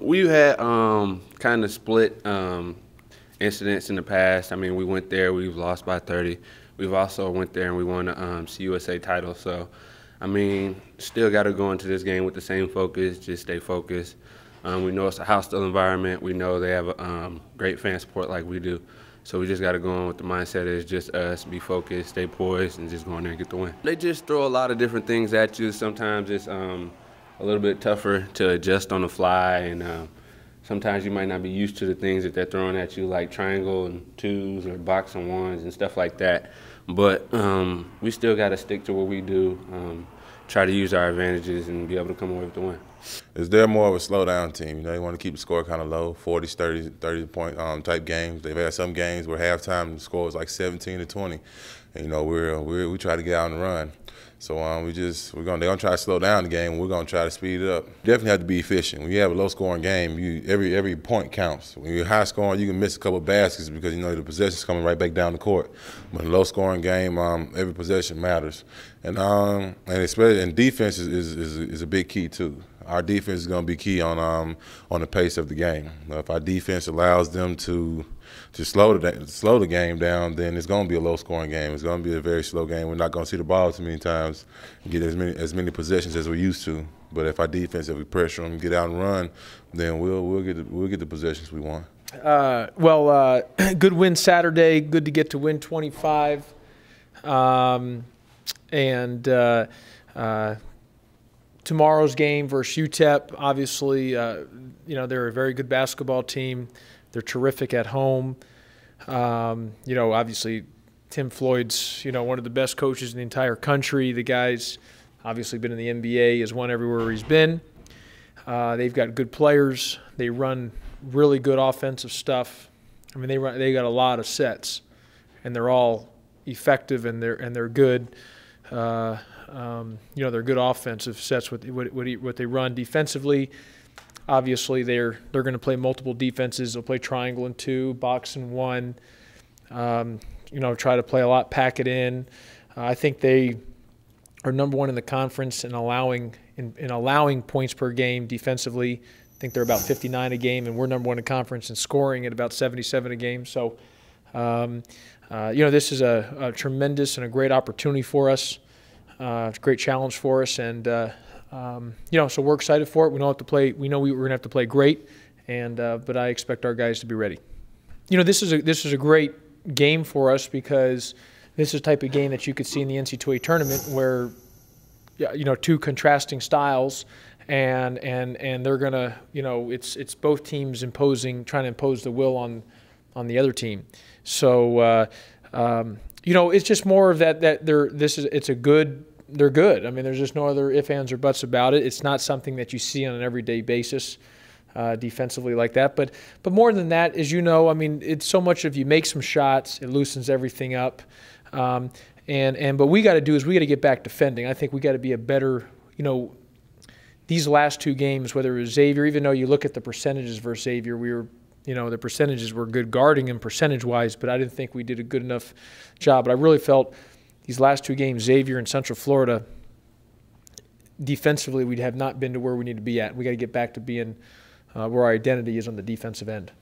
We've had kind of split incidents in the past. I mean, we went there, we've lost by 30. We've also went there and we won the CUSA title. So, I mean, still got to go into this game with the same focus, just stay focused. We know it's a hostile environment. We know they have great fan support like we do. So we just got to go on with the mindset is just us, be focused, stay poised, and just go in there and get the win. They just throw a lot of different things at you. Sometimes it's a little bit tougher to adjust on the fly, and sometimes you might not be used to the things that they're throwing at you, like triangle and twos or box and ones and stuff like that. But we still got to stick to what we do, try to use our advantages and be able to come away with the win. Is there more of a slow-down team? You know, they want to keep the score kind of low, 40s, 30-point type games. They've had some games where halftime the score was like 17-20, and you know we try to get out and run. So they're gonna try to slow down the game. We're gonna try to speed it up. Definitely have to be efficient. When you have a low-scoring game, every point counts. When you're high-scoring, you can miss a couple of baskets because you know the possession's coming right back down the court. But in a low-scoring game, every possession matters, and especially and defense is a big key too. Our defense is going to be key on the pace of the game. If our defense allows them to slow the game down, then it's going to be a low-scoring game. It's going to be a very slow game. We're not going to see the ball too many times and get as many possessions as we're used to. But if our defense, if we pressure them, get out and run, then we'll get the possessions we want. Good win Saturday. Good to get to win 25. Tomorrow's game versus UTEP, obviously, you know, they're a very good basketball team. They're terrific at home. You know, obviously, Tim Floyd's, you know, one of the best coaches in the entire country. The guy's obviously been in the NBA, has won everywhere he's been. They've got good players. They run really good offensive stuff. I mean, they got a lot of sets, and they're all effective and they're good. You know, they're good offensive sets. What they run defensively, obviously they're going to play multiple defenses. They'll play triangle and two, box and one. You know, try to play a lot, pack it in. I think they are #1 in the conference in allowing points per game defensively. I think they're about 59 a game, and we're #1 in the conference in scoring at about 77 a game. So, you know, this is a tremendous and a great opportunity for us. It's a great challenge for us, and you know, so we're excited for it. We know what to play. We know we're going to have to play great, and but I expect our guys to be ready. You know, this is a great game for us because this is the type of game that you could see in the NCAA tournament where, you know, two contrasting styles, and they're gonna, you know, it's both teams trying to impose the will on the other team. So. You know, it's just more of that they're good. I mean, there's just no other ifs, ands, or buts about it. It's not something that you see on an everyday basis defensively like that. But more than that, as you know, I mean, it's so much of you make some shots, it loosens everything up. But what we got to do is we got to get back defending. I think we got to be a better, you know, these last two games, whether it was Xavier, even though you look at the percentages versus Xavier, we were, you know, the percentages were good guarding him percentage-wise, but I didn't think we did a good enough job. But I really felt these last two games, Xavier and Central Florida, defensively we have not been to where we need to be at. We got to get back to being where our identity is on the defensive end.